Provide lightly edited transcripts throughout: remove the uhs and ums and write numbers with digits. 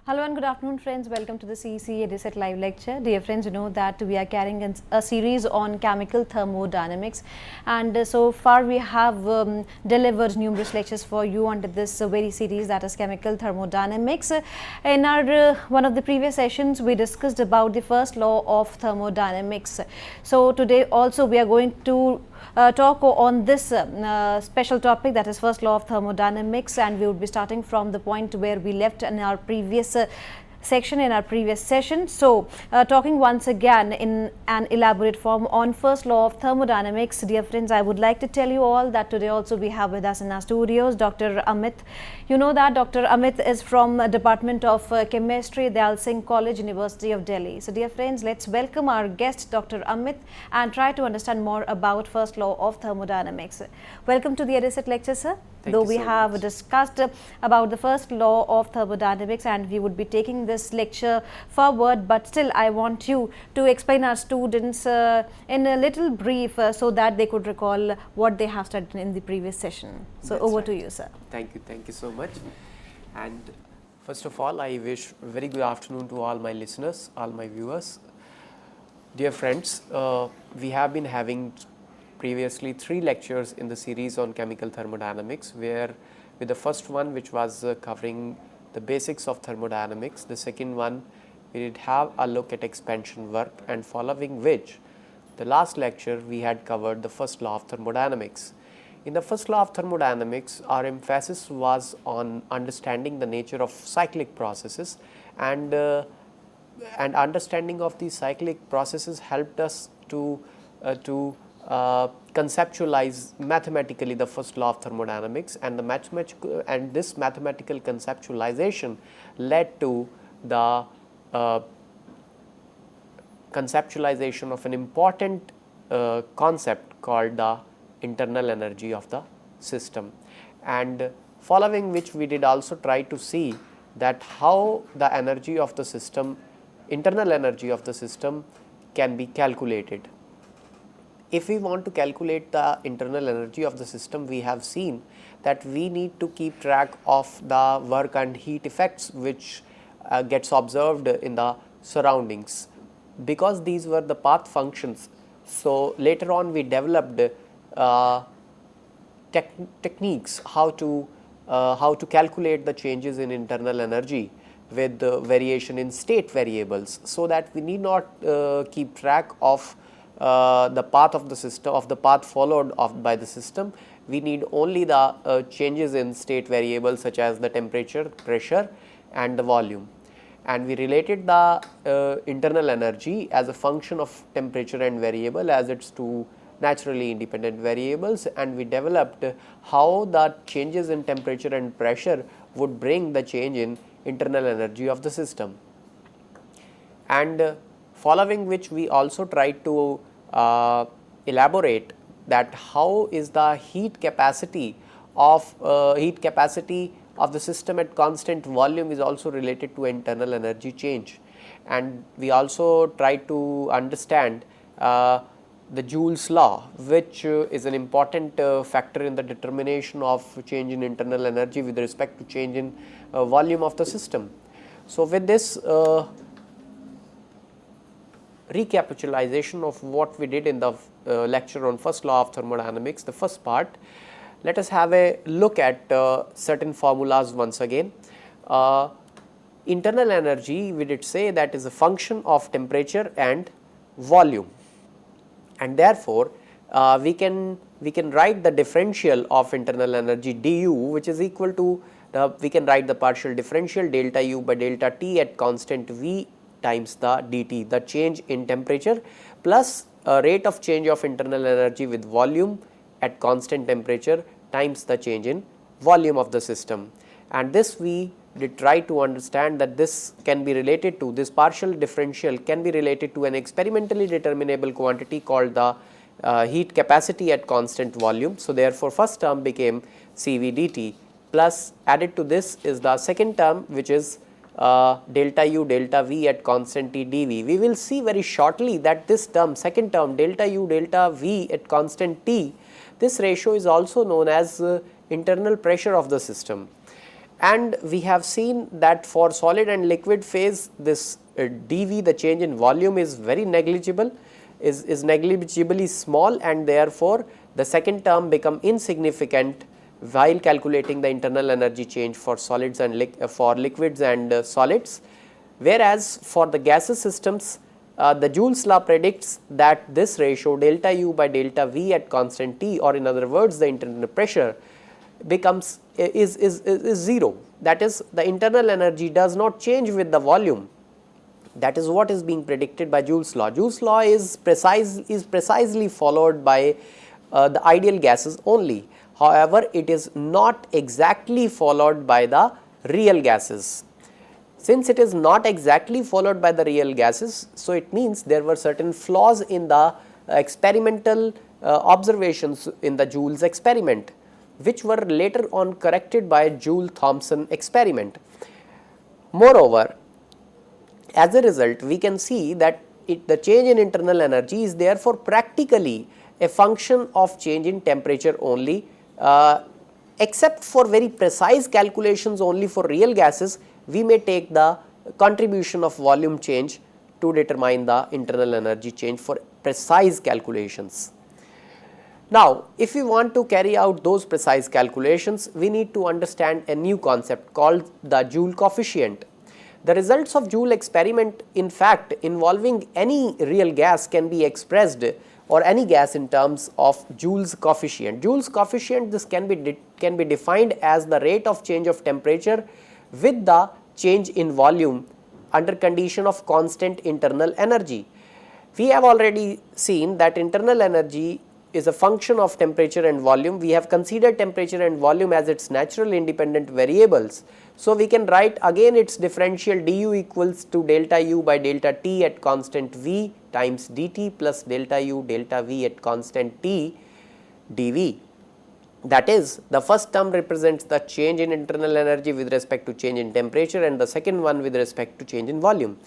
Hello and good afternoon friends, welcome to the CEC-UGC live lecture. Dear friends, you know that we are carrying a series on chemical thermodynamics, and so far we have delivered numerous lectures for you under this very series, that is chemical thermodynamics. In our one of the previous sessions we discussed about the first law of thermodynamics. So today also we are going to talk on this special topic, that is first law of thermodynamics, and we would be starting from the point where we left in our previous section in our previous session. So talking once again in an elaborate form on first law of thermodynamics, dear friends, I would like to tell you all that today also we have with us in our studios Dr. Amit. You know that Dr. Amit is from Department of Chemistry, Dayal Singh College, University of Delhi. So dear friends, let's welcome our guest Dr. Amit and try to understand more about first law of thermodynamics. Welcome to the EDISET lecture, sir. Though we have discussed about the first law of thermodynamics and we would be taking this lecture forward, but still I want you to explain our students in a little brief so that they could recall what they have studied in the previous session. So over to you, sir. Thank you so much. And first of all, I wish a very good afternoon to all my listeners, all my viewers. Dear friends, we have been having previously 3 lectures in the series on chemical thermodynamics, where with the first one, which was covering the basics of thermodynamics, the second one we did have a look at expansion work, and following which the last lecture we had covered the first law of thermodynamics. In the first law of thermodynamics, our emphasis was on understanding the nature of cyclic processes, and understanding of these cyclic processes helped us to conceptualize mathematically the first law of thermodynamics, and this mathematical conceptualization led to the conceptualization of an important concept called the internal energy of the system, and following which we did also try to see that how the energy of the system, internal energy of the system, can be calculated. If we want to calculate the internal energy of the system, we have seen that we need to keep track of the work and heat effects which gets observed in the surroundings, because these were the path functions. So later on we developed techniques how to calculate the changes in internal energy with variation in state variables, so that we need not keep track of the path of the system, of the path followed by the system. We need only the changes in state variables such as the temperature, pressure and the volume, and we related the internal energy as a function of temperature and variable as its two naturally independent variables, and we developed how the changes in temperature and pressure would bring the change in internal energy of the system. And following which we also tried to elaborate that how is the heat capacity of the system at constant volume is also related to internal energy change, and we also tried to understand the Joule's law, which is an important factor in the determination of change in internal energy with respect to change in volume of the system. So with this recapitulation of what we did in the lecture on first law of thermodynamics, the first part, let us have a look at certain formulas once again. Internal energy, we did say that is a function of temperature and volume, and therefore we can write the differential of internal energy du, which is equal to we can write the partial differential delta u by delta t at constant v times the dt, the change in temperature plus rate of change of internal energy with volume at constant temperature times the change in volume of the system. And this we did try to understand that this can be related to, this partial differential can be related to an experimentally determinable quantity called the heat capacity at constant volume. So therefore first term became Cv dt, plus added to this is the second term, which is delta u delta v at constant t dv. We will see very shortly that this term, second term, delta u delta v at constant t, this ratio is also known as internal pressure of the system. and we have seen that for solid and liquid phase this dV, the change in volume, is very negligible, is negligibly small, and therefore the second term become insignificant while calculating the internal energy change for solids and for liquids and solids. Whereas for the gaseous systems, the Joule's law predicts that this ratio delta U by delta V at constant T, or in other words the internal pressure, becomes is 0. That is, the internal energy does not change with the volume. That is what is being predicted by Joule's law. Joule's law is precisely followed by the ideal gases only. However, it is not exactly followed by the real gases. Since it is not exactly followed by the real gases, so it means there were certain flaws in the experimental observations in the Joule's experiment, which were later on corrected by Joule-Thomson experiment. Moreover, as a result, we can see that the change in internal energy is therefore practically a function of change in temperature only, except for very precise calculations only for real gases. We may take the contribution of volume change to determine the internal energy change for precise calculations. Now, if we want to carry out those precise calculations, we need to understand a new concept called the Joule coefficient. The results of Joule experiment, in fact, involving any real gas, can be expressed, or any gas, in terms of Joule's coefficient. Joule's coefficient, this can be defined as the rate of change of temperature with the change in volume under condition of constant internal energy. We have already seen that internal energy is a function of temperature and volume. We have considered temperature and volume as its natural independent variables. So, we can write again its differential du equals to delta U by delta T at constant V times dt plus delta U delta V at constant T dV. That is, the first term represents the change in internal energy with respect to change in temperature, and the second one with respect to change in volume.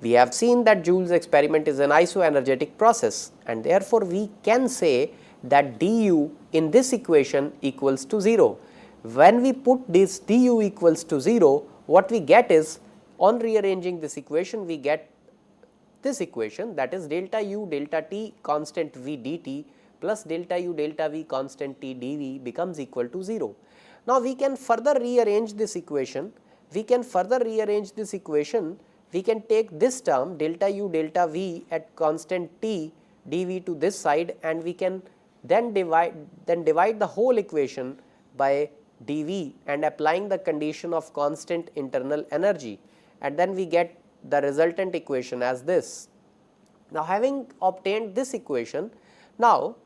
We have seen that Joule's experiment is an isoenergetic process, and therefore we can say that du in this equation equals to 0. When we put this du equals to 0, what we get is, on rearranging this equation, we get this equation, that is delta U delta T constant V dt plus delta U delta V constant T dV becomes equal to 0. Now, we can further rearrange this equation. We can take this term delta U delta V at constant T dV to this side, and we can then divide the whole equation by dV and applying the condition of constant internal energy, and then we get the resultant equation as this. Now, having obtained this equation, now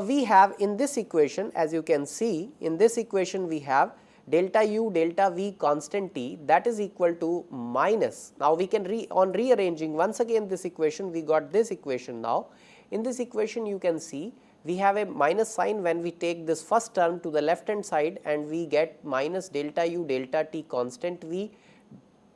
we have in this equation, as you can see, in this equation we have delta U delta V constant T, that is equal to minus. Now, we can on rearranging once again this equation, we got this equation. Now, in this equation you can see we have a minus sign when we take this first term to the left hand side, and we get minus delta U delta T constant V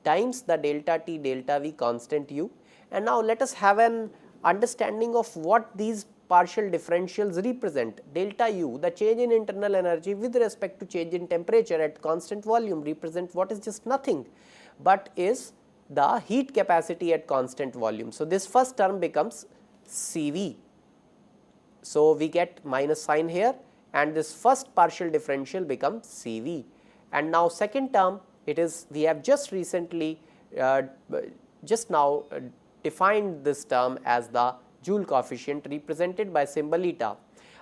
times the delta T delta V constant U. And now, let us have an understanding of what these partial differentials represent. Delta U, the change in internal energy with respect to change in temperature at constant volume, represent what is just nothing but is the heat capacity at constant volume. So, this first term becomes Cv. So, we get minus sign here, and this first partial differential becomes Cv. And now, second term, it is, we have just recently defined this term as the Joule coefficient represented by symbol eta.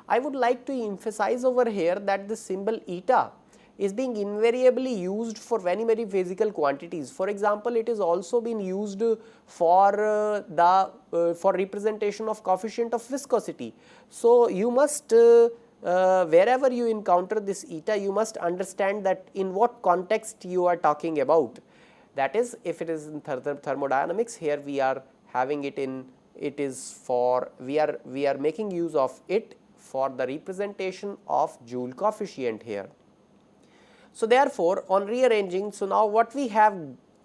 I would like to emphasize over here that the symbol eta is being invariably used for many physical quantities. For example, it is also been used for for representation of coefficient of viscosity. So, you must wherever you encounter this eta, you must understand that in what context you are talking about. That is, if it is in thermodynamics, here we are having it in, it is for, we are making use of it for the representation of Joule coefficient here. So, therefore, on rearranging, so now what we have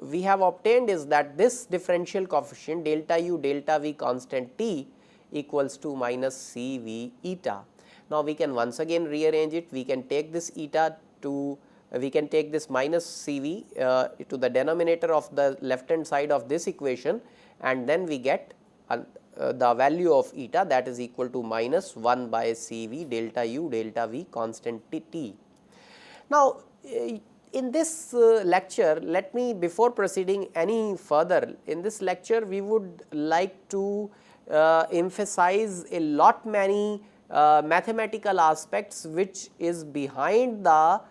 obtained is that this differential coefficient delta U delta V constant T equals to minus Cv eta. Now, we can once again rearrange it. We can take this eta to we can take this minus CV to the denominator of the left hand side of this equation, and then we get the value of eta, that is equal to minus 1 by CV delta U delta V constant T. Now, in this lecture, let me, before proceeding any further, in this lecture we would like to emphasize a lot many mathematical aspects which is behind the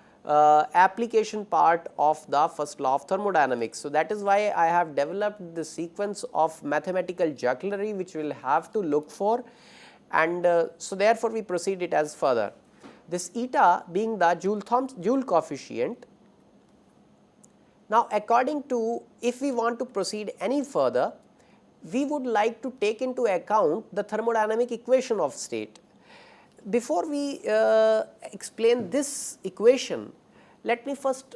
application part of the first law of thermodynamics. So, that is why I have developed the sequence of mathematical jugglery which we will have to look for, and so therefore, we proceed it as further. This eta being the Joule coefficient. Now, according to, if we want to proceed any further, we would like to take into account the thermodynamic equation of state. Before we explain this equation, let me first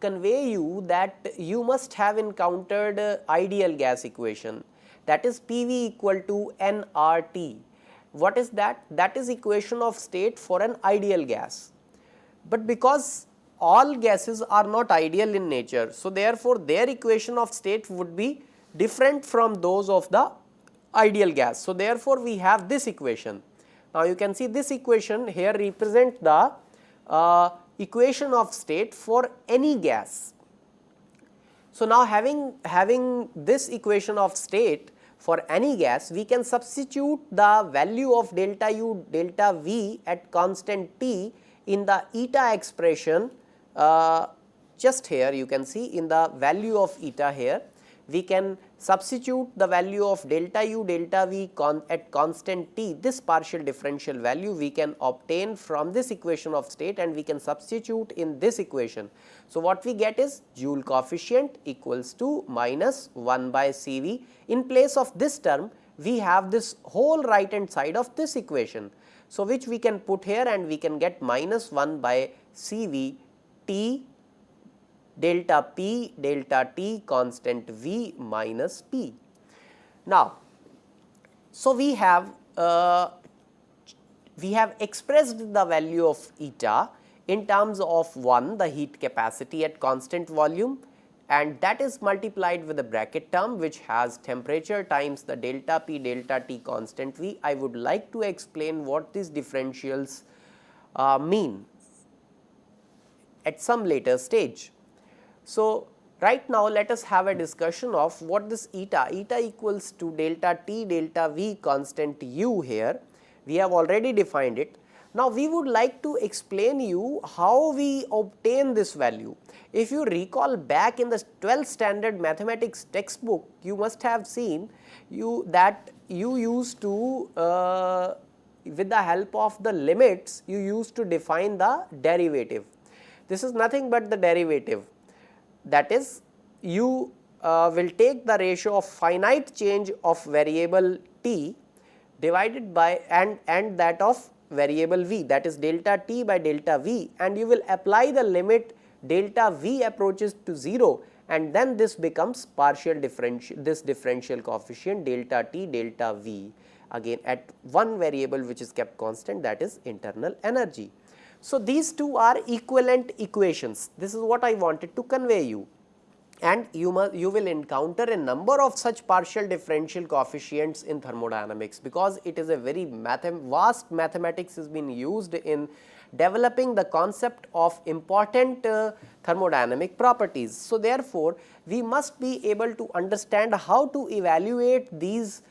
convey you that you must have encountered ideal gas equation, that is PV equal to nRT. What is that? That is equation of state for an ideal gas. But because all gases are not ideal in nature, so therefore, their equation of state would be different from those of the ideal gas. So, therefore, we have this equation. Now, you can see this equation here represent the equation of state for any gas. So, now having this equation of state for any gas, we can substitute the value of delta U delta V at constant T in the eta expression. Just here you can see in the value of eta here, we can substitute the value of delta U delta V at constant T. This partial differential value we can obtain from this equation of state, and we can substitute in this equation. So, what we get is Joule coefficient equals to minus 1 by CV. In place of this term, we have this whole right hand side of this equation. So, which we can put here, and we can get minus 1 by CV T delta P delta T constant V minus P. Now, so we have expressed the value of eta in terms of 1, the heat capacity at constant volume, and that is multiplied with a bracket term which has temperature times the delta P delta T constant V. I would like to explain what these differentials mean at some later stage. So, right now let us have a discussion of what this eta equals to delta T delta V constant U here. We have already defined it. Now, we would like to explain you how we obtain this value. If you recall back in the 12th standard mathematics textbook, you must have seen that you used to with the help of the limits, you used to define the derivative. This is nothing but the derivative. That is, you will take the ratio of finite change of variable t divided by and that of variable v, that is delta t by delta v, and you will apply the limit delta v approaches to 0, and then this becomes partial differential, this differential coefficient delta t delta v, again at one variable which is kept constant, that is internal energy. So, these two are equivalent equations. This is what I wanted to convey you, and you will encounter a number of such partial differential coefficients in thermodynamics, because it is a very vast mathematics has been used in developing the concept of important thermodynamic properties. So, therefore, we must be able to understand how to evaluate these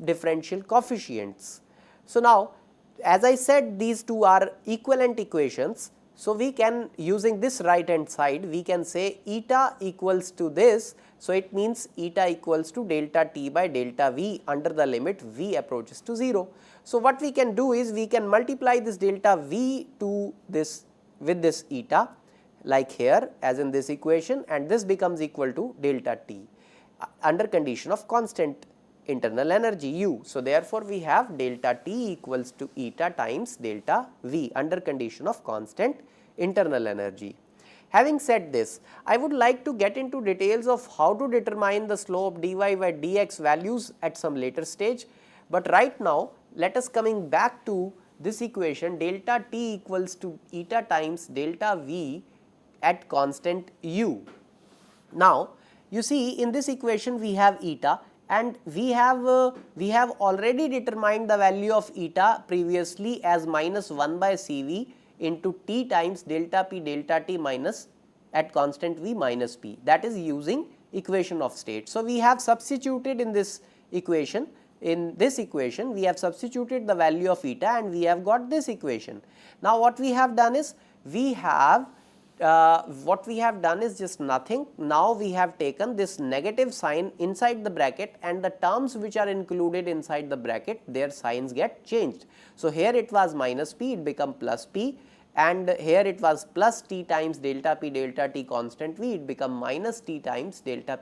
differential coefficients. So, now as I said, these two are equivalent equations. So, we can, using this right hand side, we can say eta equals to this. So, it means eta equals to delta t by delta v under the limit v approaches to 0. So, what we can do is we can multiply this delta v to this with this eta, like here as in this equation, and this becomes equal to delta t under condition of constant internal energy U. So, therefore, we have delta T equals to eta times delta V under condition of constant internal energy. Having said this, I would like to get into details of how to determine the slope dy by dx values at some later stage, but right now let us coming back to this equation delta T equals to eta times delta V at constant u. Now, you see in this equation we have eta, and we have already determined the value of eta previously as minus 1 by Cv into T times delta T minus at constant V minus P, that is using equation of state. So, we have substituted in this equation, we have substituted the value of eta and we have got this equation. Now, what we have done is just nothing. Now, we have taken this negative sign inside the bracket, and the terms which are included inside the bracket, their signs get changed. So, here it was minus P, it become plus P, and here it was plus T times delta T constant V, it become minus T times delta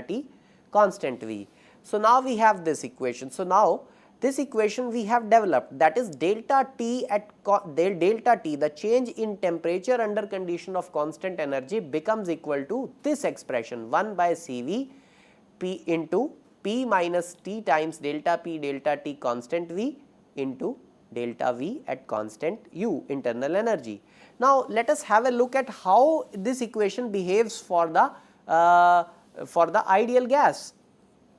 T constant V. So, now we have this equation. So, now this equation we have developed, that is delta T, the change in temperature under condition of constant energy becomes equal to this expression 1 by Cv P into P minus T times delta T constant V into delta V at constant U, internal energy. Now, let us have a look at how this equation behaves for the ideal gas,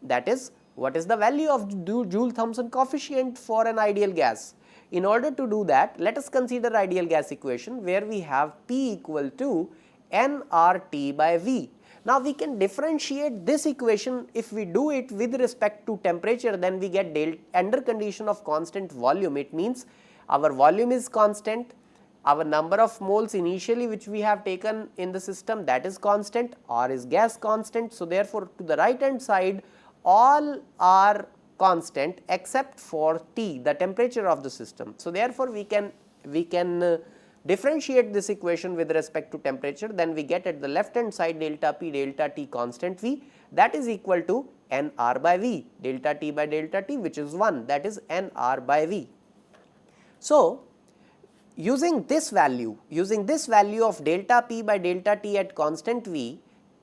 that is, what is the value of Joule-Thomson coefficient for an ideal gas. In order to do that, let us consider ideal gas equation where we have P equal to nRT by V. Now, we can differentiate this equation. If we do it with respect to temperature, then we get under condition of constant volume. It means our volume is constant, our number of moles initially which we have taken in the system, that is constant, R is gas constant. So, therefore, to the right hand side all are constant except for T, the temperature of the system. So, therefore, we can differentiate this equation with respect to temperature, then we get at the left hand side delta T constant V, that is equal to nR by V, delta T by delta T, which is 1, that is nR by V. So, using this value of delta P by delta T at constant V,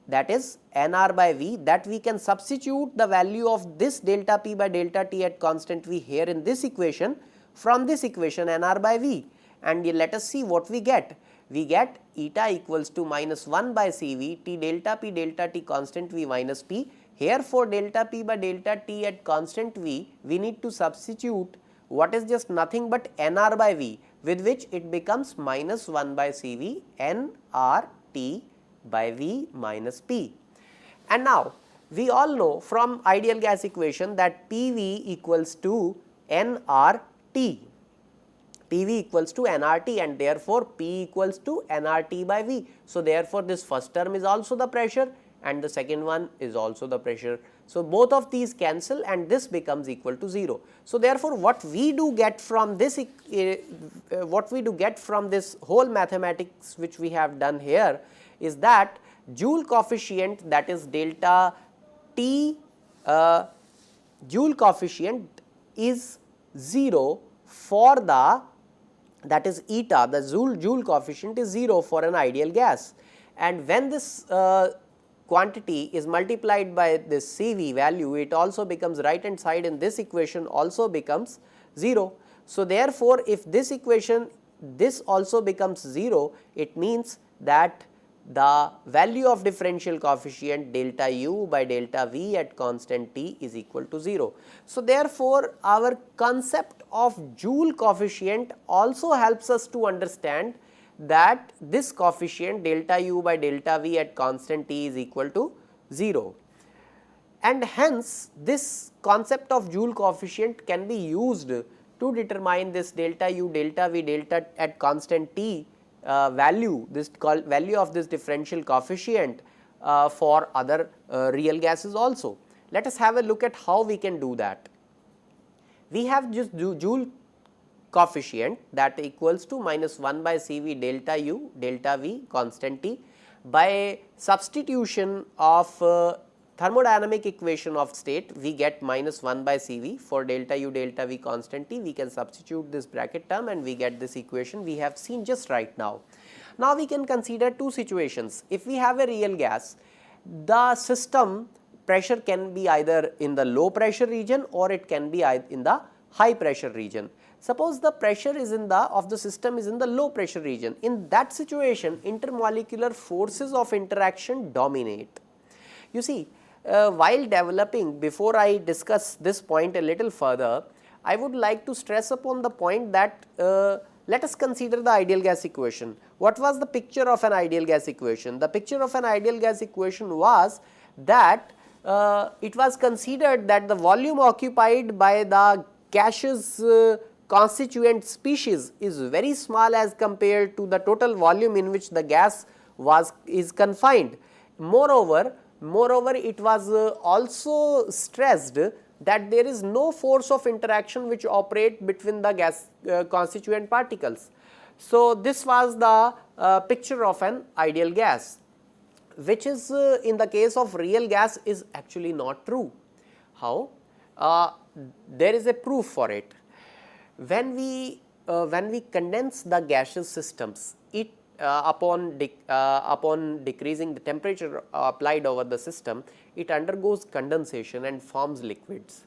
that is nR by V, that we can substitute the value of this delta P by delta T at constant V here in this equation, from this equation nR by V, and let us see what we get. We get eta equals to minus 1 by Cv T delta T constant V minus P. Here for delta P by delta T at constant V, we need to substitute what is just nothing but nR by V, with which it becomes minus 1 by Cv nRT by V minus P. And now, we all know from ideal gas equation that PV equals to nRT. PV equals to nRT, and therefore, P equals to nRT by V. So, therefore, this first term is also the pressure and the second one is also the pressure. So, both of these cancel and this becomes equal to 0. So, therefore, what we do get from this whole mathematics which we have done here is that Joule coefficient, that is delta T, Joule coefficient is 0 for the, that is eta, the Joule coefficient is 0 for an ideal gas, and when this quantity is multiplied by this Cv value, it also becomes right hand side in this equation also becomes 0. So, therefore, if this equation this also becomes 0, it means that the value of differential coefficient delta U by delta V at constant T is equal to 0. So, therefore, our concept of Joule coefficient also helps us to understand that this coefficient delta U by delta V at constant T is equal to 0, and hence this concept of Joule coefficient can be used to determine this delta U delta V delta at constant T value, this value of this differential coefficient for other real gases also. Let us have a look at how we can do that. We have just Joule coefficient that equals to minus 1 by Cv delta U delta V constant T. By substitution of thermodynamic equation of state, we get minus 1 by Cv for delta U delta V constant T. We can substitute this bracket term and we get this equation we have seen just right now. Now, we can consider two situations. If we have a real gas, the system pressure can be either in the low pressure region or it can be in the high pressure region. Suppose the pressure is in the of the system is in the low pressure region. In that situation, intermolecular forces of interaction dominate. You see, while developing, before I discuss this point a little further, I would like to stress upon the point that let us consider the ideal gas equation. What was the picture of an ideal gas equation? The picture of an ideal gas equation was that it was considered that the volume occupied by the gaseous constituent species is very small as compared to the total volume in which the gas is confined. Moreover, it was also stressed that there is no force of interaction which operate between the gas constituent particles. So, this was the picture of an ideal gas, which is in the case of real gas is actually not true. How? There is a proof for it. When we condense the gaseous systems, it upon decreasing the temperature applied over the system, it undergoes condensation and forms liquids.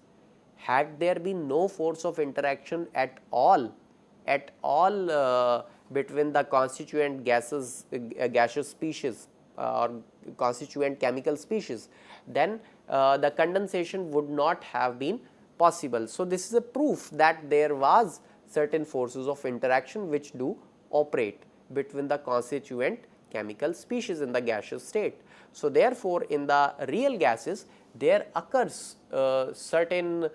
Had there been no force of interaction at all between the constituent gaseous species or constituent chemical species, then the condensation would not have been possible. So, this is a proof that there was certain forces of interaction which do operate between the constituent chemical species in the gaseous state. So, therefore, in the real gases there occurs certain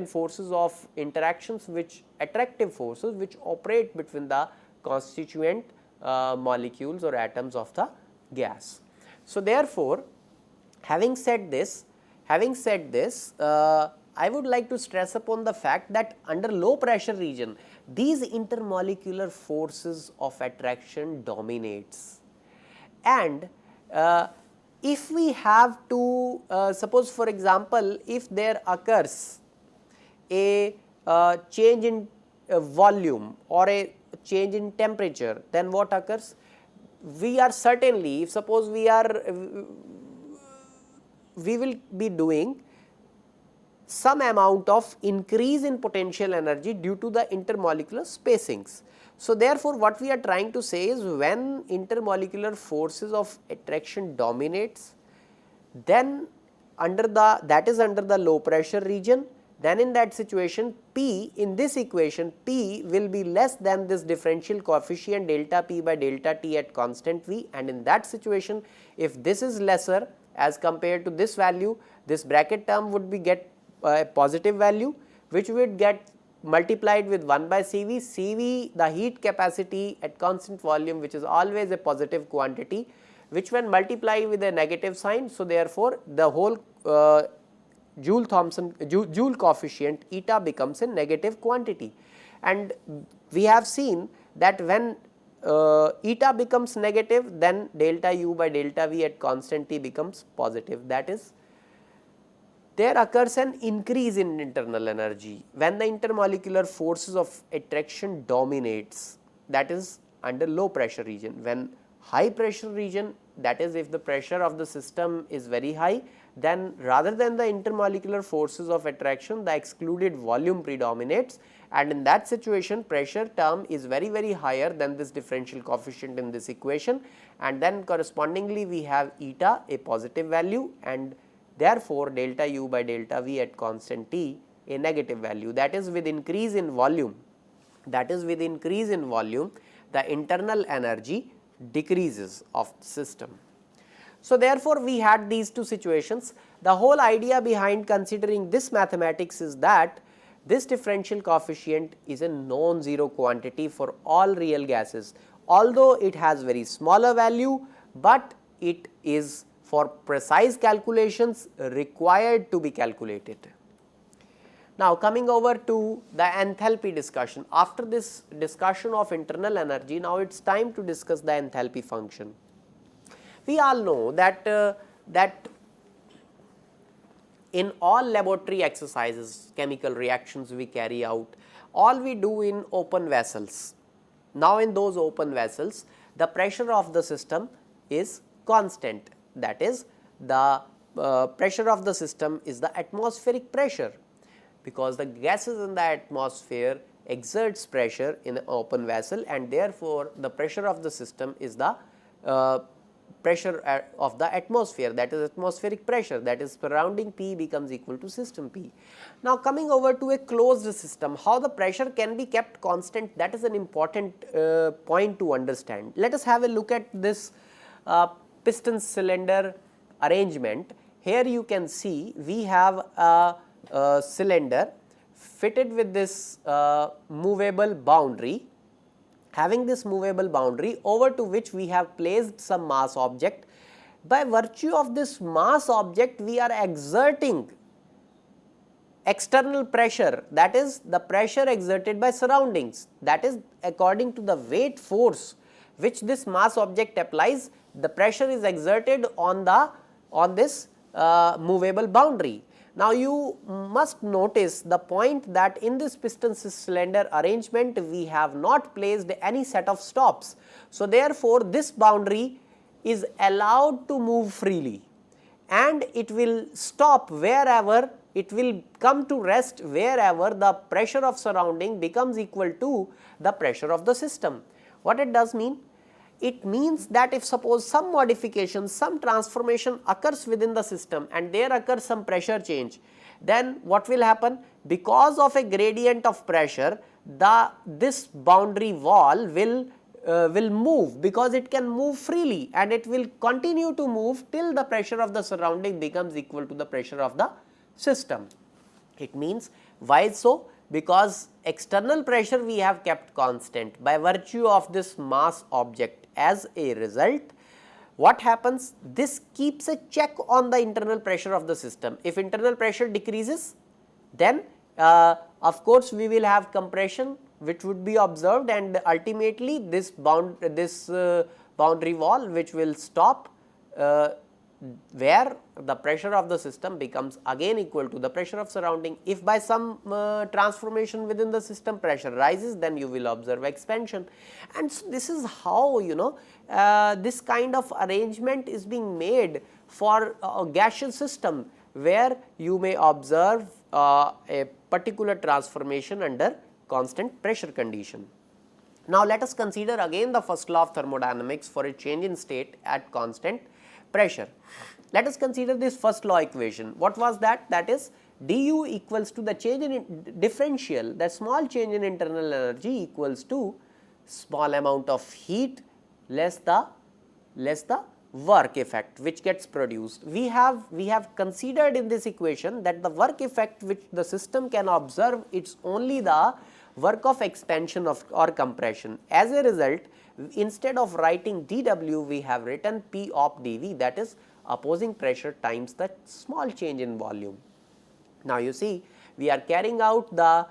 forces of interactions, which attractive forces which operate between the constituent molecules or atoms of the gas. So, therefore, having said this, I would like to stress upon the fact that under low pressure region, these intermolecular forces of attraction dominates. And if we have to suppose, for example, if there occurs a change in volume or a change in temperature, then what occurs? We are certainly, if suppose we will be doing some amount of increase in potential energy due to the intermolecular spacings. So, therefore, what we are trying to say is when intermolecular forces of attraction dominates, then under the low pressure region, then in that situation P in this equation P will be less than this differential coefficient delta P by delta T at constant V, and in that situation if this is lesser as compared to this value, this bracket term would be get a positive value, which would get multiplied with 1 by Cv. Cv, the heat capacity at constant volume, which is always a positive quantity, which when multiplied with a negative sign. So, therefore, the whole Joule coefficient eta becomes a negative quantity, and we have seen that when eta becomes negative, then delta U by delta V at constant T becomes positive. That is, there occurs an increase in internal energy when the intermolecular forces of attraction dominates, that is under low pressure region. When high pressure region, that is if the pressure of the system is very high, then rather than the intermolecular forces of attraction, the excluded volume predominates, and in that situation pressure term is very higher than this differential coefficient in this equation, and then correspondingly we have eta a positive value, and therefore, delta U by delta V at constant T a negative value. That is, with increase in volume, the internal energy decreases of the system. So, therefore, we had these two situations. The whole idea behind considering this mathematics is that this differential coefficient is a non-zero quantity for all real gases, although it has very smaller value, but it is for precise calculations required to be calculated. Now, coming over to the enthalpy discussion. After this discussion of internal energy, now it is time to discuss the enthalpy function. We all know that in all laboratory exercises, chemical reactions we carry out, all we do in open vessels. Now, in those open vessels, the pressure of the system is constant. That is, the pressure of the system is the atmospheric pressure, because the gases in the atmosphere exerts pressure in an open vessel, and therefore, the pressure of the system is the pressure of the atmosphere, that is atmospheric pressure, that is surrounding P becomes equal to system P. Now, coming over to a closed system, how the pressure can be kept constant, that is an important point to understand. Let us have a look at this piston cylinder arrangement. Here you can see we have a cylinder fitted with this movable boundary. Having this movable boundary, over to which we have placed some mass object. By virtue of this mass object, we are exerting external pressure, that is the pressure exerted by surroundings, that is according to the weight force which this mass object applies, the pressure is exerted on this movable boundary. Now, you must notice the point that in this piston cylinder arrangement we have not placed any set of stops. So, therefore, this boundary is allowed to move freely, and it will stop wherever, it will come to rest wherever the pressure of surrounding becomes equal to the pressure of the system. What it does mean? It means that if suppose some modification, some transformation occurs within the system and there occurs some pressure change, then what will happen? Because of a gradient of pressure, this boundary wall will move, because it can move freely, and it will continue to move till the pressure of the surrounding becomes equal to the pressure of the system. It means, why so? Because external pressure we have kept constant by virtue of this mass object. As a result, what happens? This keeps a check on the internal pressure of the system. If internal pressure decreases, then of course, we will have compression which would be observed, and ultimately this boundary wall which will stop where the pressure of the system becomes again equal to the pressure of surrounding. If by some transformation within the system pressure rises, then you will observe expansion, and so this is how this kind of arrangement is being made for a gaseous system, where you may observe a particular transformation under constant pressure condition. Now, let us consider again the first law of thermodynamics for a change in state at constant pressure. Let us consider this first law equation. What was that? That is du equals to the change in differential, the small change in internal energy equals to small amount of heat less the work effect which gets produced. We have considered in this equation that the work effect which the system can observe, it's only the work of expansion or compression. As a result, instead of writing dW, we have written P op dV, that is opposing pressure times the small change in volume. Now, you see, we are carrying out the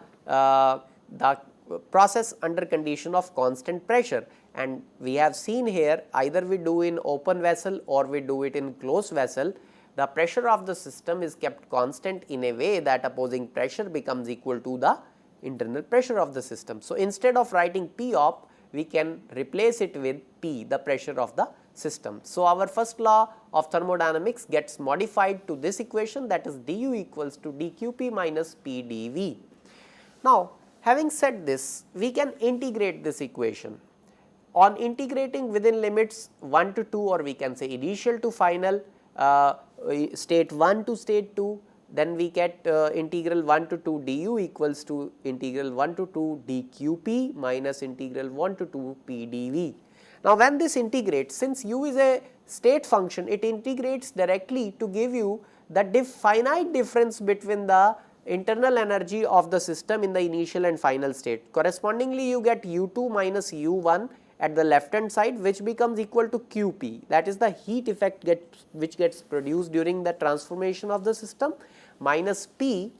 process under condition of constant pressure, and we have seen here either we do in open vessel or we do it in closed vessel, the pressure of the system is kept constant in a way that opposing pressure becomes equal to the internal pressure of the system. So, instead of writing P op, we can replace it with P, the pressure of the system. So, our first law of thermodynamics gets modified to this equation, that is du equals to dQp minus P dV. Now, having said this, we can integrate this equation. On integrating within limits 1 to 2, or we can say initial to final, state 1 to state 2, then we get integral 1 to 2 du equals to integral 1 to 2 dQp minus integral 1 to 2 P dV. Now, when this integrates, since u is a state function, it integrates directly to give you the finite difference between the internal energy of the system in the initial and final state. Correspondingly, you get u2 minus u1 at the left hand side, which becomes equal to Qp, that is the heat effect which gets produced during the transformation of the system, minus P.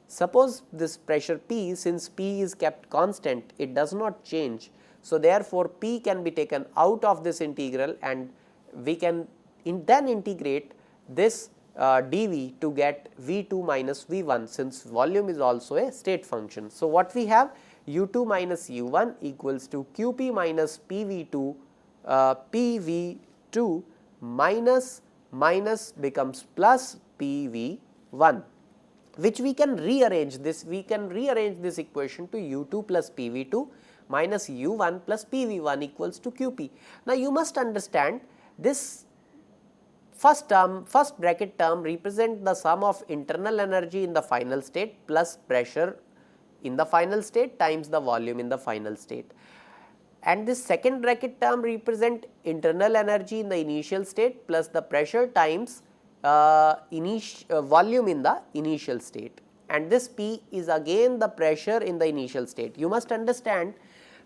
Suppose this pressure P, since P is kept constant, it does not change. So, therefore, P can be taken out of this integral, and we can then integrate this dV to get V2 minus V1, since volume is also a state function. So, what we have, u2 minus u1 equals to Qp minus PV2, PV2 minus becomes plus PV1. which we can rearrange this, equation to U2 plus PV2 minus U1 plus PV1 equals to QP. Now, you must understand this first bracket term represent the sum of internal energy in the final state plus pressure in the final state times the volume in the final state, and this second bracket term represent internal energy in the initial state plus the pressure times volume in the initial state, and this P is again the pressure in the initial state. You must understand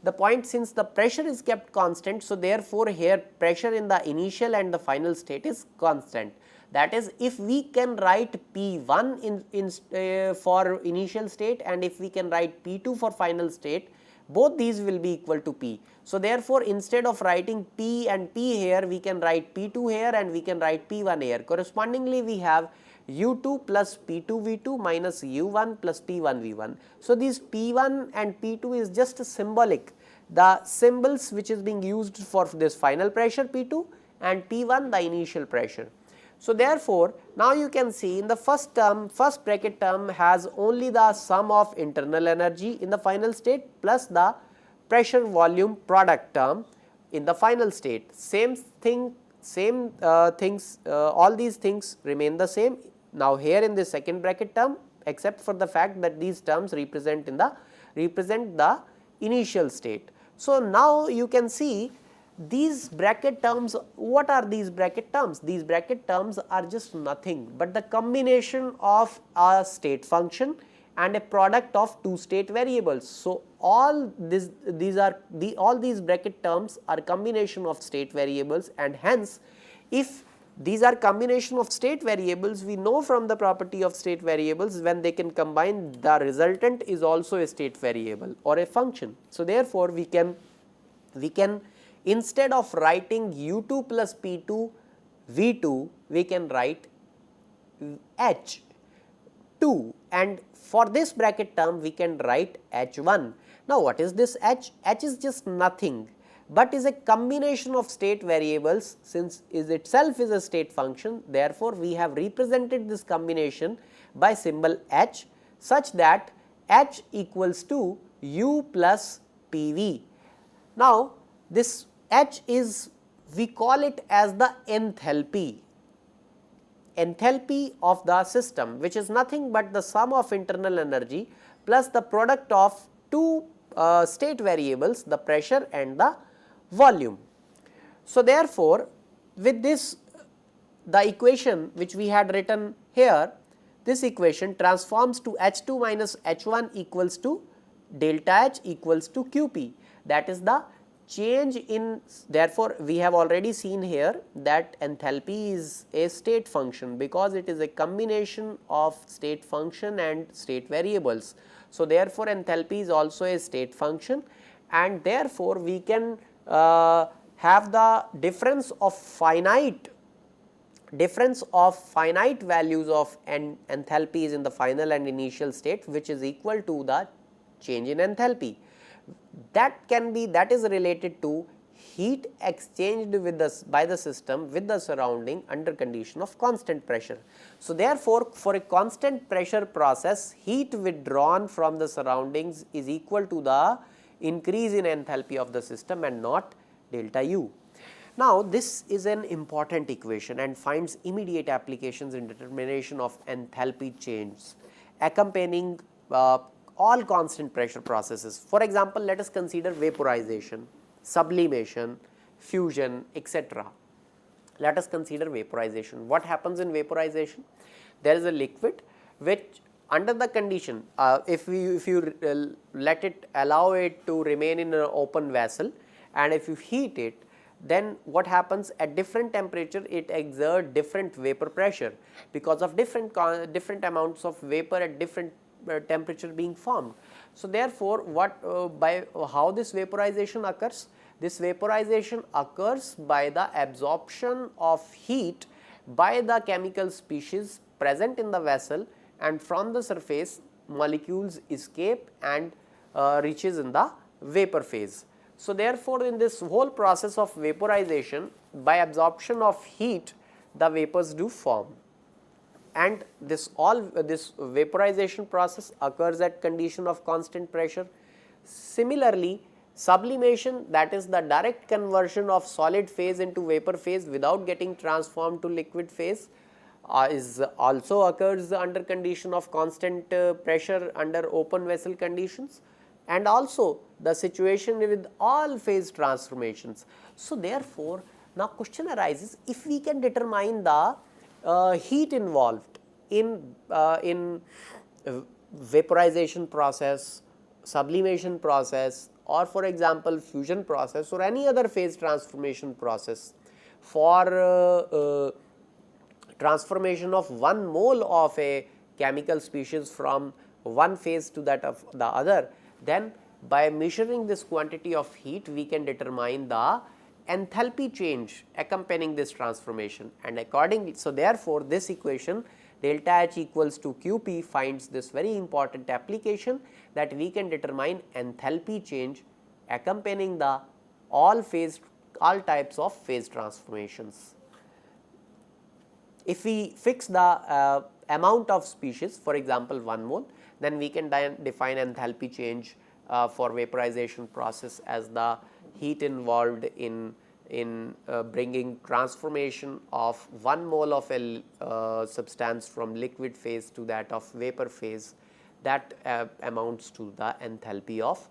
the point, since the pressure is kept constant. So, therefore, here pressure in the initial and the final state is constant. That is, if we can write P1 for initial state and if we can write P2 for final state, both these will be equal to P. So, therefore, instead of writing P and P here, we can write P2 here and we can write P1 here. Correspondingly, we have U2 plus P2V2 minus U1 plus P1V1. So, these P1 and P2 is just symbolic, the symbols which is being used for this final pressure P2 and P1 the initial pressure. So, therefore, now you can see in the first term, first bracket term has only the sum of internal energy in the final state plus the pressure volume product term in the final state. Same thing, all these things remain the same. Now, here in the second bracket term, except for the fact that these terms represent the initial state. So, now you can see these bracket terms. What are these bracket terms? These bracket terms are just nothing but the combination of a state function and a product of two state variables. So, all these bracket terms are combination of state variables, and hence if these are combination of state variables, we know from the property of state variables, when they can combine, the resultant is also a state variable or a function. So, therefore, we can instead of writing U2 plus P2 V2, we can write H2, and for this bracket term we can write H1. Now, what is this H? H is just nothing but is a combination of state variables, since is itself is a state function. Therefore, we have represented this combination by symbol H such that H equals to U plus PV. Now, this H is, we call it as the enthalpy of the system, which is nothing but the sum of internal energy plus the product of two state variables, the pressure and the volume. So, therefore, with this, the equation which we had written here, this equation transforms to H2 minus H1 equals to delta H equals to QP, that is the change in. Therefore, we have already seen here that enthalpy is a state function because it is a combination of state function and state variables. So, therefore, enthalpy is also a state function, and therefore, we can have the difference of finite values of enthalpies in the final and initial state, which is equal to the change in enthalpy. That is related to heat exchanged by the system with the surrounding under condition of constant pressure. So, therefore, for a constant pressure process, heat withdrawn from the surroundings is equal to the increase in enthalpy of the system and not delta U. Now, this is an important equation and finds immediate applications in determination of enthalpy change accompanying all constant pressure processes. For example, let us consider vaporization, sublimation, fusion, etc. Let us consider vaporization. What happens in vaporization? There is a liquid which, under the condition, if you allow it to remain in an open vessel, and if you heat it, then what happens at different temperature, it exerts different vapor pressure because of different amounts of vapor at different temperature being formed. So, therefore, how this vaporization occurs? This vaporization occurs by the absorption of heat by the chemical species present in the vessel, and from the surface molecules escape and reaches in the vapor phase. So, therefore, in this whole process of vaporization, by absorption of heat, the vapors do form. and this vaporization process occurs at condition of constant pressure. Similarly, sublimation, that is the direct conversion of solid phase into vapor phase without getting transformed to liquid phase, is also occurs under condition of constant pressure under open vessel conditions, and also the situation with all phase transformations. So, therefore, now question arises, if we can determine the heat involved in vaporization process, sublimation process, or for example fusion process or any other phase transformation process for transformation of 1 mole of a chemical species from one phase to that of the other, then by measuring this quantity of heat we can determine the enthalpy change accompanying this transformation, and accordingly, so therefore, this equation delta H equals to Qp finds this very important application, that we can determine enthalpy change accompanying the all types of phase transformations. If we fix the amount of species, for example 1 mole, then we can define enthalpy change for vaporization process as the heat involved in bringing transformation of 1 mole of a substance from liquid phase to that of vapor phase, that amounts to the enthalpy of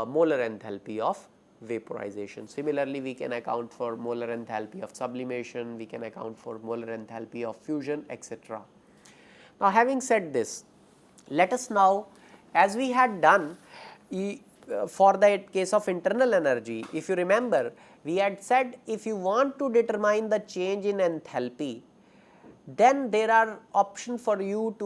molar enthalpy of vaporization. Similarly, we can account for molar enthalpy of sublimation, we can account for molar enthalpy of fusion, etc. Now, having said this, let us now, as we had done for the case of internal energy, if you remember, we had said if you want to determine the change in enthalpy, then there are options for you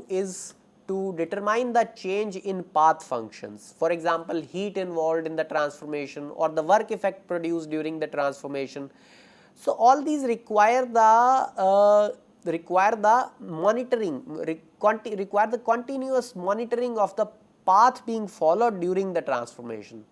is to determine the change in path functions. For example, heat involved in the transformation or the work effect produced during the transformation. So, all these require the monitoring, require the continuous monitoring of the path being followed during the transformation.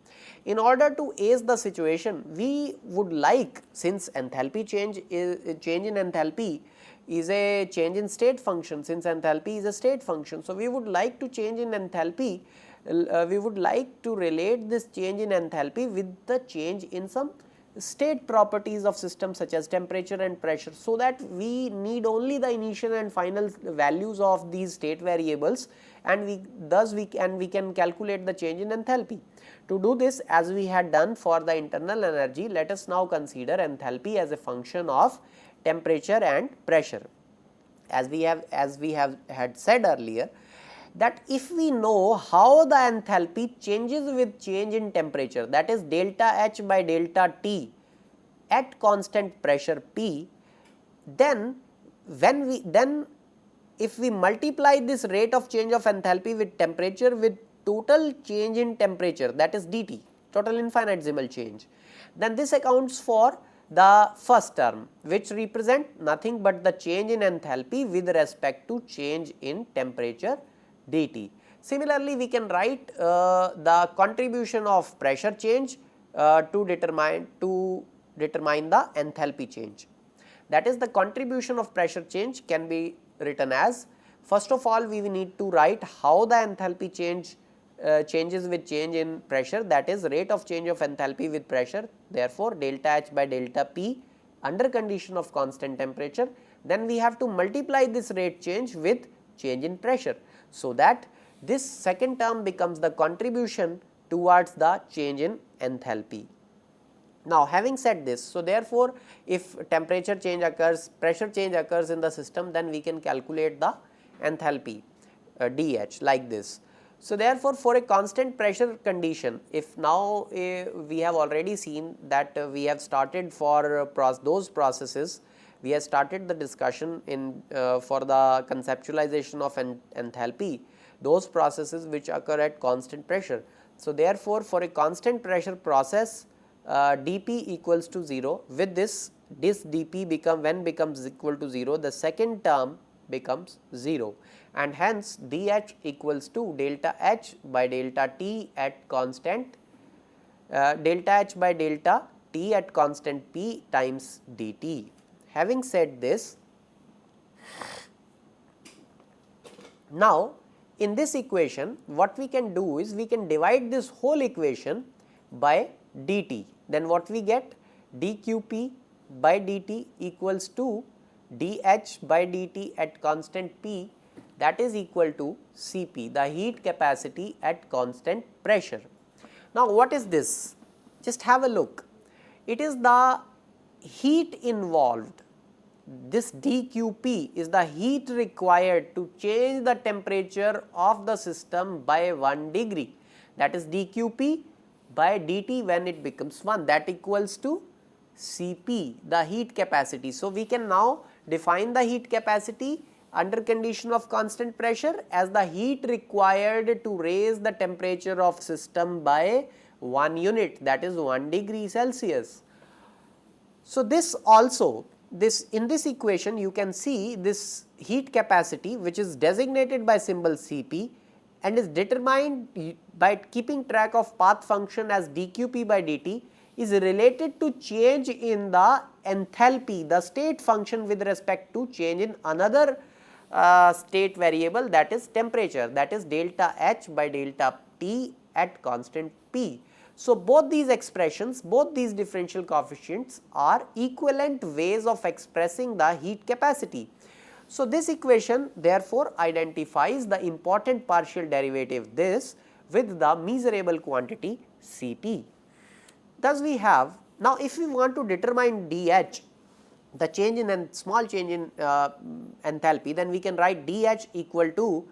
In order to ace the situation, we would like, since enthalpy change in enthalpy is a change in state function, since enthalpy is a state function. So, we would like to change in enthalpy, we would like to relate this change in enthalpy with the change in some state properties of system such as temperature and pressure, so that we need only the initial and final values of these state variables, and we can calculate the change in enthalpy. To do this, as we had done for the internal energy, let us now consider enthalpy as a function of temperature and pressure. As we had said earlier, that if we know how the enthalpy changes with change in temperature, that is delta H by delta T at constant pressure P, then if we multiply this rate of change of enthalpy with temperature with total change in temperature, that is dt, total infinitesimal change, then this accounts for the first term, which represent nothing but the change in enthalpy with respect to change in temperature dt. Similarly, we can write the contribution of pressure change to determine the enthalpy change. That is, the contribution of pressure change can be written as, first of all, we need to write how the enthalpy change changes with change in pressure, that is rate of change of enthalpy with pressure. Therefore, delta H by delta P under condition of constant temperature. Then we have to multiply this rate change with change in pressure, so that this second term becomes the contribution towards the change in enthalpy. Now, having said this, so therefore, if temperature change occurs, pressure change occurs in the system, then we can calculate the enthalpy dH like this. So, therefore, for a constant pressure condition, if now we have already seen that we have started for those processes, we have started the discussion in for the conceptualization of enthalpy, those processes which occur at constant pressure. So, therefore, for a constant pressure process, dP equals to 0. With this dP becomes equal to 0, the second term becomes 0, and hence dH equals to delta H by delta T at constant delta H by delta T at constant P times dt. Having said this, Now, in this equation what we can do is we can divide this whole equation by dt. Then what we get? dqp by dt equals to dH by dt at constant P, that is equal to Cp, the heat capacity at constant pressure. Now, what is this? Just have a look. It is the heat involved. This dQp is the heat required to change the temperature of the system by 1 degree, that is dQp by dt when it becomes 1, that equals to Cp, the heat capacity. So, we can now define the heat capacity under condition of constant pressure as the heat required to raise the temperature of system by 1 unit, that is 1 degree Celsius. So, this also in this equation you can see this heat capacity which is designated by symbol Cp and is determined by keeping track of path function as dQp by dt is related to change in the enthalpy, the state function with respect to change in another state variable, that is temperature, that is delta H by delta T at constant P. So, both these expressions, both these differential coefficients are equivalent ways of expressing the heat capacity. So, this equation therefore identifies the important partial derivative this with the measurable quantity Cp. Thus, we have now if we want to determine dH, the change in small change in enthalpy, then we can write dH equal to,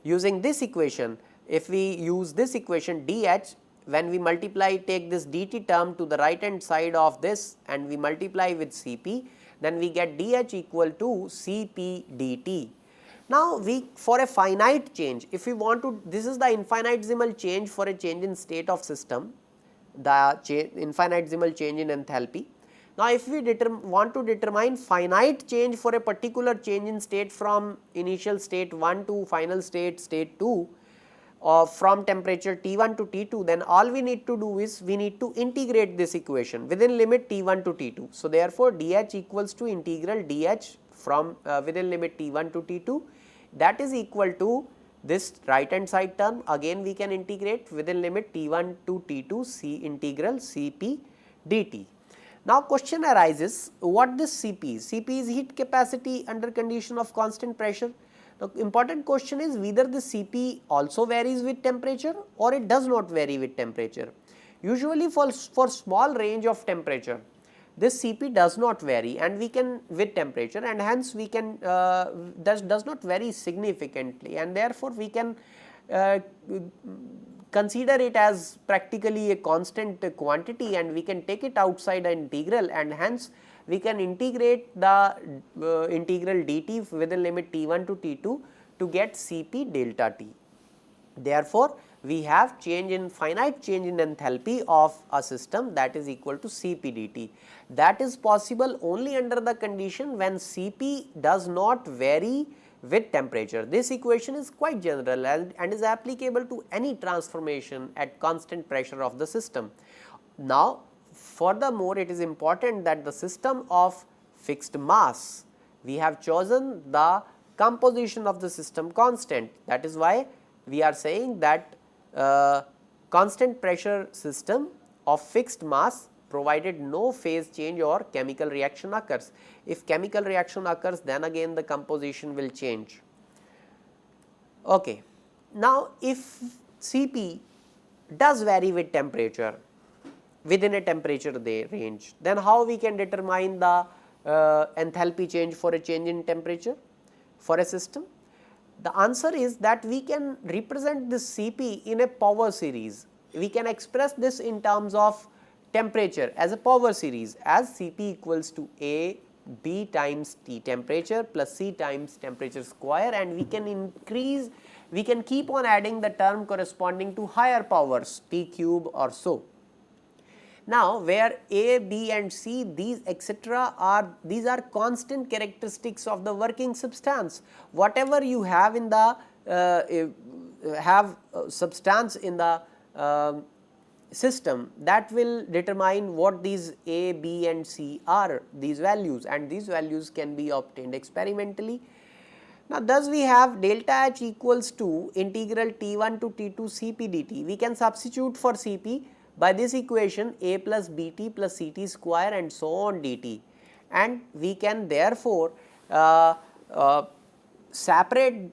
using this equation, if we use this equation dH, when we multiply, take this dt term to the right hand side of this and we multiply with Cp, then we get dH equal to Cp dt. Now, we for a finite change, if we want to, this is the infinitesimal change for a change in state of system, the infinitesimal change in enthalpy. Now, if we want to determine finite change for a particular change in state from initial state 1 to final state, state 2, or from temperature T1 to T2, then all we need to do is we need to integrate this equation within limit T1 to T2. So, therefore, dH equals to integral dH from within limit T1 to T2, that is equal to this right hand side term, again we can integrate within limit T1 to T2 C integral Cp dt. Now, question arises, what this Cp is? Cp is heat capacity under condition of constant pressure. The important question is whether the Cp also varies with temperature or it does not vary with temperature. Usually for small range of temperature, this Cp does not vary and we can with temperature, and hence we can does not vary significantly, and therefore we can consider it as practically a constant quantity and we can take it outside an integral, and hence we can integrate the integral dt with the limit T1 to T2 to get Cp delta T. Therefore, we have change in finite change in enthalpy of a system, that is equal to Cp dt. That is possible only under the condition when Cp does not vary with temperature. This equation is quite general and is applicable to any transformation at constant pressure of the system. Now, furthermore, it is important that the system of fixed mass, we have chosen the composition of the system constant. That is why we are saying that constant pressure system of fixed mass provided no phase change or chemical reaction occurs. If chemical reaction occurs, then again the composition will change. Okay. Now, if Cp does vary with temperature within a temperature range, then how we can determine the enthalpy change for a change in temperature for a system? The answer is that we can represent this Cp in a power series. We can express this in terms of temperature as a power series as Cp equals to A B times T temperature plus C times temperature square, and we can increase, we can keep on adding the term corresponding to higher powers T cube or so. Now, where A, B and C, these etc. are, these are constant characteristics of the working substance. Whatever you have in the substance in the system, that will determine what these A, B and C are, these values, and these values can be obtained experimentally. Now, thus we have delta H equals to integral T1 to T2 Cp dt. We can substitute for Cp by this equation A plus Bt plus Ct square and so on dt, and we can therefore separate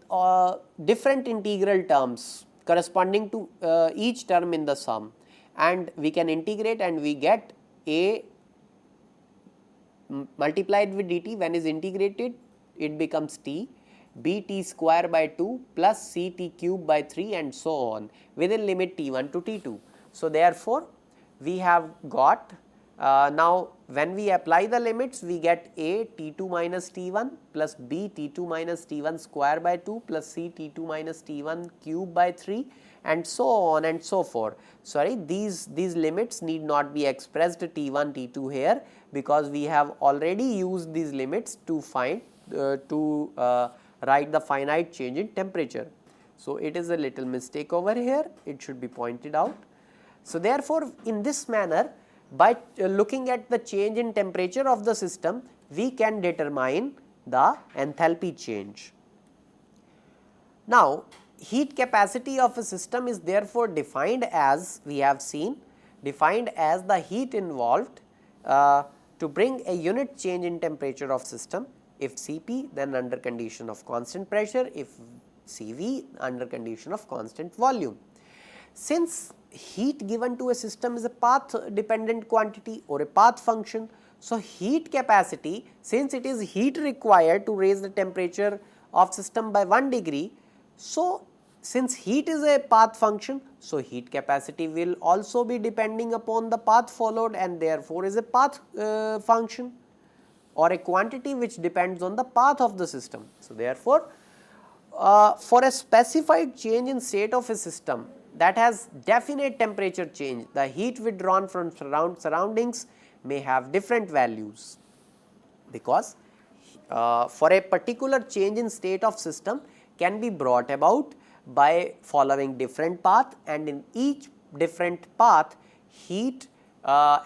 different integral terms corresponding to each term in the sum, and we can integrate and we get A multiplied with dt. When is integrated, it becomes T, Bt square by 2 plus Ct cube by 3 and so on within limit T1 to T2. So, therefore, we have got now when we apply the limits, we get A T2 minus T1 plus B T2 minus T1 square by 2 plus C T2 minus T1 cube by 3 and so on and so forth. Sorry, these limits need not be expressed T1 T2 here, because we have already used these limits to find write the finite change in temperature. So, it is a little mistake over here, it should be pointed out. So, therefore, in this manner, by looking at the change in temperature of the system, we can determine the enthalpy change. Now, heat capacity of a system is therefore defined as, we have seen, defined as the heat involved to bring a unit change in temperature of system. If Cp, then under condition of constant pressure, if Cv, under condition of constant volume. Since heat given to a system is a path dependent quantity or a path function, so heat capacity, since it is heat required to raise the temperature of system by 1 degree, so since heat is a path function, so heat capacity will also be depending upon the path followed, and therefore is a path function or a quantity which depends on the path of the system. So, therefore, for a specified change in state of a system that has definite temperature change, the heat withdrawn from surroundings may have different values, because for a particular change in state of system can be brought about by following different path, and in each different path heat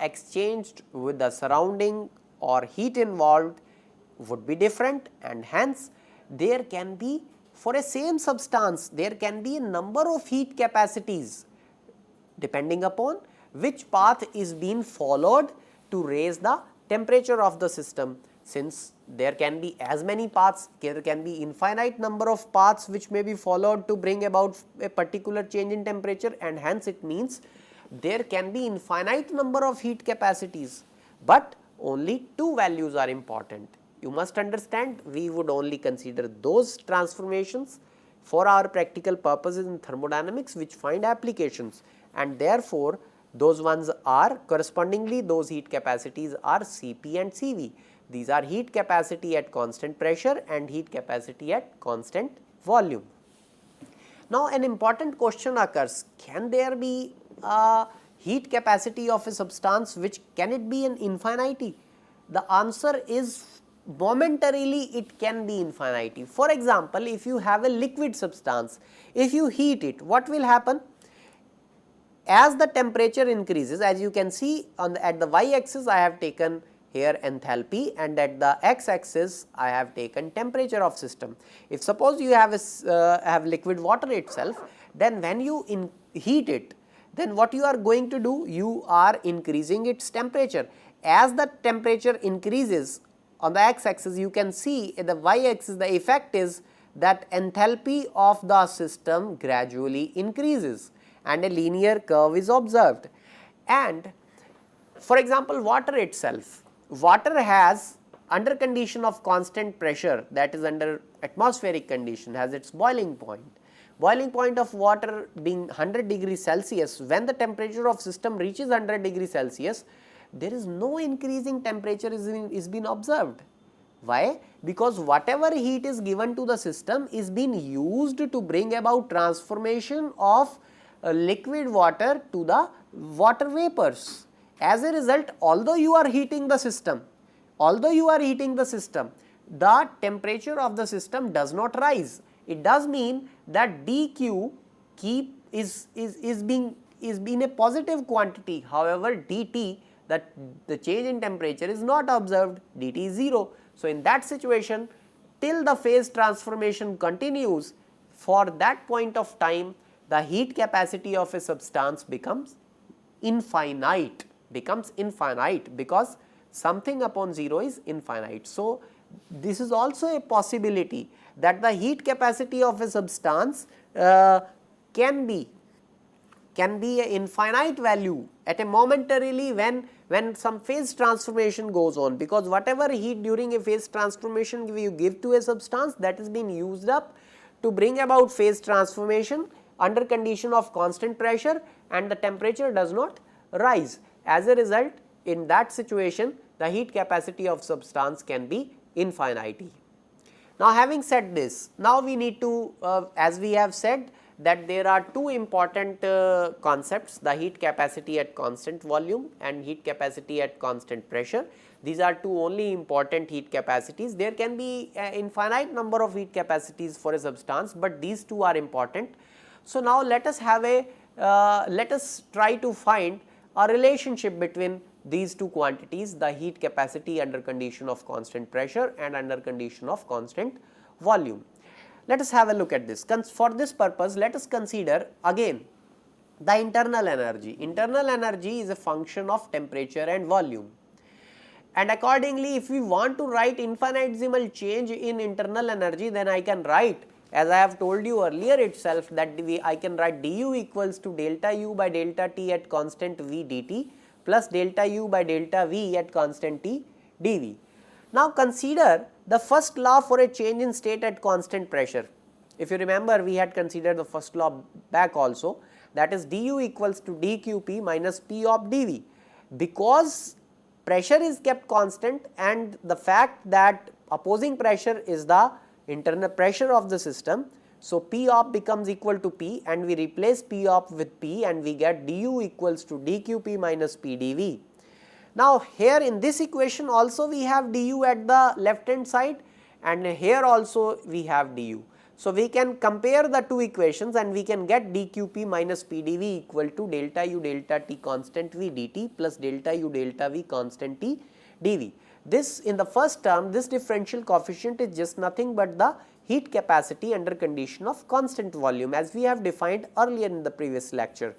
exchanged with the surrounding or heat involved would be different, and hence there can be, for a same substance, there can be a number of heat capacities depending upon which path is being followed to raise the temperature of the system. Since there can be as many paths, there can be infinite number of paths which may be followed to bring about a particular change in temperature, and hence it means there can be infinite number of heat capacities, but only two values are important. You must understand, we would only consider those transformations for our practical purposes in thermodynamics which find applications, and therefore, those ones are correspondingly, those heat capacities are Cp and Cv. These are heat capacity at constant pressure and heat capacity at constant volume. Now, an important question occurs, can there be a heat capacity of a substance which, can it be an infinity? The answer is momentarily it can be infinity. For example, if you have a liquid substance, if you heat it, what will happen? As the temperature increases, as you can see on the, at the y axis I have taken here enthalpy, and at the x axis I have taken temperature of system. If suppose you have have liquid water itself, then when you heat it, then what you are going to do? You are increasing its temperature. As the temperature increases on the x axis, you can see at the y axis the effect is that enthalpy of the system gradually increases and a linear curve is observed. And for example, water itself, water has under condition of constant pressure, that is under atmospheric condition, has its boiling point. Boiling point of water being 100 degrees Celsius, when the temperature of system reaches 100 degrees Celsius, there is no increasing temperature is being observed. Why? Because whatever heat is given to the system is being used to bring about transformation of liquid water to the water vapors. As a result, although you are heating the system, the temperature of the system does not rise. It does mean that dq is being a positive quantity. However, dt, that the change in temperature is not observed, dt is 0. So, in that situation, till the phase transformation continues, for that point of time the heat capacity of a substance becomes infinite, because something upon 0 is infinite. So, this is also a possibility that the heat capacity of a substance can be an infinite value at a momentarily when some phase transformation goes on, because whatever heat during a phase transformation you give to a substance, that is being used up to bring about phase transformation under condition of constant pressure, and the temperature does not rise. As a result, in that situation the heat capacity of substance can be infinity. Now, having said this, now we need to as we have said that there are two important concepts, the heat capacity at constant volume and heat capacity at constant pressure. These are two only important heat capacities. There can be an infinite number of heat capacities for a substance, but these two are important. So, now let us have a let us try to find a relationship between these two quantities, the heat capacity under condition of constant pressure and under condition of constant volume. Let us have a look at this. For this purpose, let us consider again the internal energy. Internal energy is a function of temperature and volume, and accordingly if we want to write infinitesimal change in internal energy, then I can write, as I have told you earlier itself, that I can write du equals to delta u by delta t at constant V dt plus delta u by delta V at constant t dV. Now, consider the first law for a change in state at constant pressure. If you remember, we had considered the first law back also, that is du equals to dqp minus p of dV. Because pressure is kept constant and the fact that opposing pressure is the internal pressure of the system, so P op becomes equal to P, and we replace P op with P and we get du equals to dqp minus p dV. Now, here in this equation also we have du at the left hand side, and here also we have du. So, we can compare the two equations and we can get dqp minus p dV equal to delta u delta t constant V dt plus delta u delta V constant t dV. This, in the first term, this differential coefficient is just nothing but the heat capacity under condition of constant volume, as we have defined earlier in the previous lecture.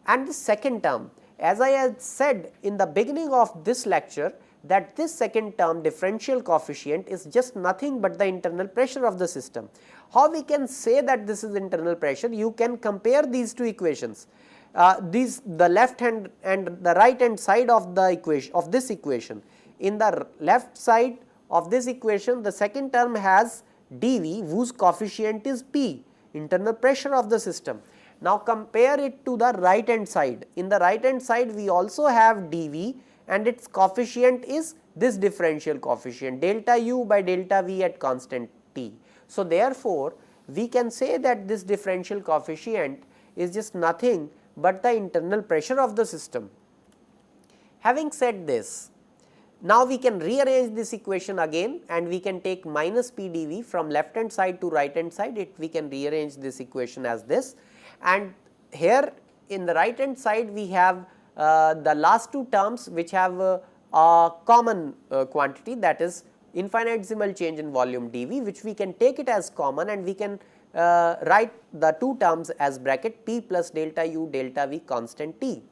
And the second term, as I had said in the beginning of this lecture, that this second term differential coefficient is just nothing but the internal pressure of the system. How we can say that this is internal pressure? You can compare these two equations, the left hand and the right hand side of the equation of this equation. In the left side of this equation, the second term has dV whose coefficient is P, internal pressure of the system. Now, compare it to the right hand side. In the right hand side we also have dV and its coefficient is this differential coefficient delta u by delta V at constant t. So, therefore, we can say that this differential coefficient is just nothing but the internal pressure of the system. Having said this, now we can rearrange this equation again and we can take minus p dV from left hand side to right hand side. We can rearrange this equation as this, and here in the right hand side we have the last two terms which have a common quantity, that is infinitesimal change in volume dV, which we can take it as common and we can write the two terms as bracket P plus delta u delta V constant t.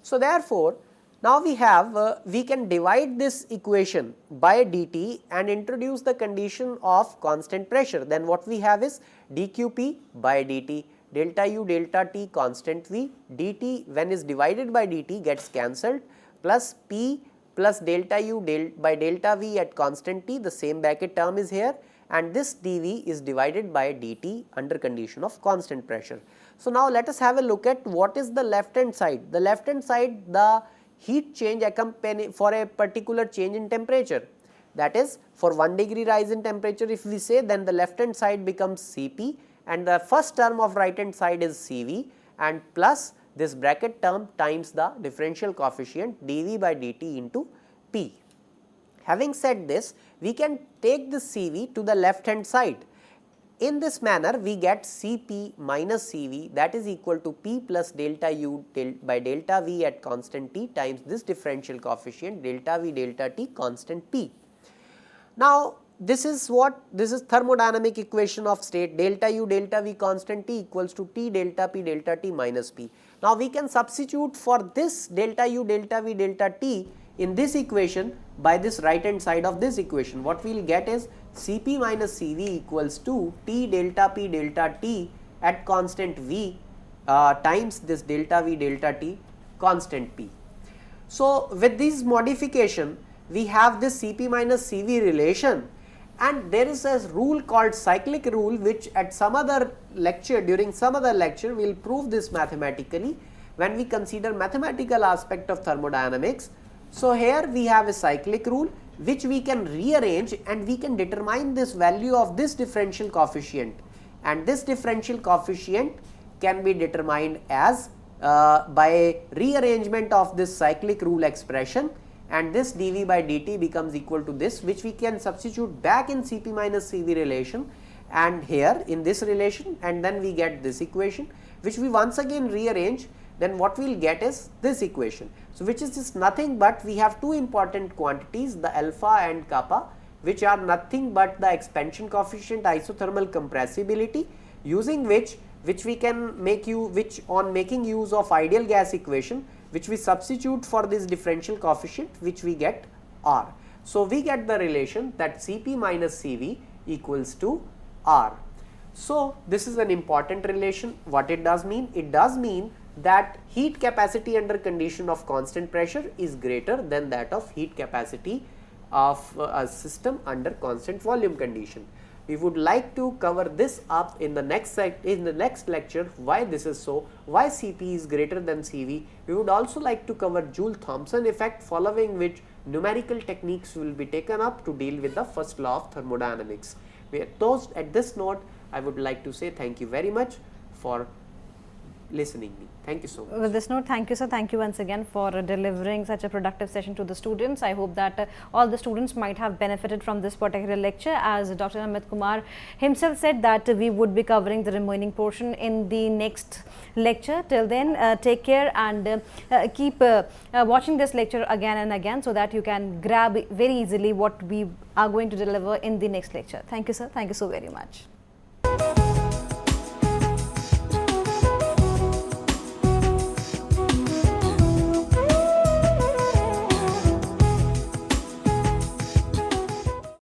So, therefore, now we have we can divide this equation by dt and introduce the condition of constant pressure. Then what we have is dqp by dt delta u delta t constant V dt, when is divided by dt gets cancelled, plus p plus delta u by delta V at constant t, the same bracket term is here, and this dV is divided by dt under condition of constant pressure. So, now let us have a look at what is the left hand side. The left hand side, the heat change accompany for a particular change in temperature, that is for 1 degree rise in temperature if we say, then the left hand side becomes Cp and the first term of right hand side is Cv and plus this bracket term times the differential coefficient dV by dt into P. Having said this, we can take this Cv to the left hand side. In this manner, we get Cp minus Cv, that is equal to P plus delta u by delta V at constant t times this differential coefficient delta V delta t constant P. Now, this is what, this is thermodynamic equation of state delta U delta V constant T equals to T delta P delta T minus P. Now, we can substitute for this delta U delta V delta T in this equation by this right hand side of this equation. What we will get is Cp minus Cv equals to T delta P delta T at constant V times this delta V delta T constant P. So, with this modification we have this Cp minus Cv relation, and there is a rule called cyclic rule, which at some other lecture, during some other lecture we will prove this mathematically when we consider mathematical aspect of thermodynamics. So, here we have a cyclic rule which we can rearrange and we can determine this value of this differential coefficient, and this differential coefficient can be determined as by rearrangement of this cyclic rule expression, and this dV by dt becomes equal to this, which we can substitute back in Cp minus Cv relation and here in this relation, and then we get this equation which we once again rearrange. Then what we will get is this equation. So, which is just nothing but we have two important quantities, the alpha and kappa, which are nothing but the expansion coefficient, isothermal compressibility, using which we can make which on making use of ideal gas equation, which we substitute for this differential coefficient, which we get R. So, we get the relation that Cp minus Cv equals to R. So, this is an important relation. What it does mean? It does mean that heat capacity under condition of constant pressure is greater than that of heat capacity of a system under constant volume condition. We would like to cover this up in the next lecture, why this is so, why Cp is greater than Cv. We would also like to cover Joule-Thomson effect, following which numerical techniques will be taken up to deal with the first law of thermodynamics. At this note, I would like to say thank you very much for listening me. Thank you so much. With this note, thank you sir, thank you once again for delivering such a productive session to the students. I hope that all the students might have benefited from this particular lecture, as Dr. Amit Kumar himself said that we would be covering the remaining portion in the next lecture. Till then, take care and keep watching this lecture again and again, so that you can grab very easily what we are going to deliver in the next lecture. Thank you sir, thank you so very much.